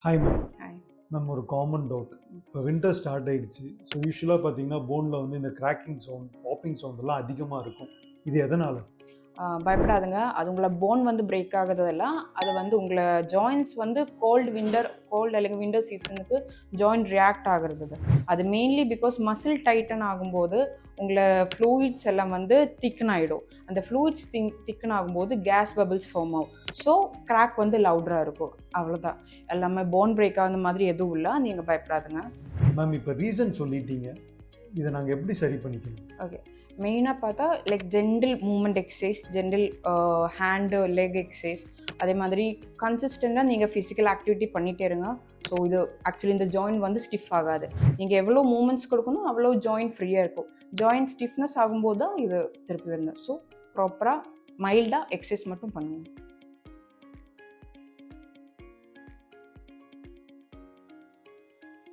Hi ma'am. Hi. Ma'am ஒரு common doubt. இப்போ winter start ஆயிடுச்சு. ஸோ யூஸ்வலாக பார்த்தீங்கன்னா போனில் வந்து இந்த கிராக்கிங் சவுண்ட், பாப்பிங் சவுண்ட் எல்லாம் அதிகமாக இருக்கும். இது எதனால்? பயப்படாதுங்க. அது உங்களை போன் வந்து பிரேக் ஆகுறதெல்லாம் அது வந்து உங்களை ஜாயின்ஸ் வந்து கோல்டு அல்லது விண்டர் சீசனுக்கு ஜாயின்ட் ரியாக்ட் ஆகுறது அது மெயின்லி பிகாஸ் மசில் டைட்டன் ஆகும்போது உங்களை ஃப்ளூயிட்ஸ் எல்லாம் வந்து திக்கன் ஆகிடும். அந்த ஃப்ளூயிட்ஸ் திக்கன் ஆகும்போது கேஸ் பபிள்ஸ் ஃபார்ம் ஆகும். ஸோ கிராக் வந்து லவுடராக இருக்கும். அவ்வளோதான். எல்லாமே போன் பிரேக் ஆகுற மாதிரி எதுவும் இல்லை. நீங்கள் பயப்படாதுங்க. மேம் இப்போ ரீசன் சொல்லிட்டீங்க, இதை நாங்கள் எப்படி சரி பண்ணிக்கணும்? ஓகே, மெயினாக பார்த்தா like gentle movement exercise, gentle hand leg exercise, அதே மாதிரி கன்சிஸ்டண்ட்டாக நீங்கள் ஃபிசிக்கல் ஆக்டிவிட்டி பண்ணிகிட்டே இருங்க. ஸோ இது ஆக்சுவலி இந்த ஜாயின்ட் வந்து ஸ்டிஃப் ஆகாது. நீங்கள் எவ்வளோ மூமெண்ட்ஸ் கொடுக்கணும் அவ்வளோ ஜாயின்ட் ஃப்ரீயாக இருக்கும். ஜாயின்ட் ஸ்டிஃப்னஸ் ஆகும்போது தான் இது திருப்பி வரணும். ஸோ ப்ராப்பராக மைல்டாக எக்ஸசைஸ் மட்டும் பண்ணுங்கள்.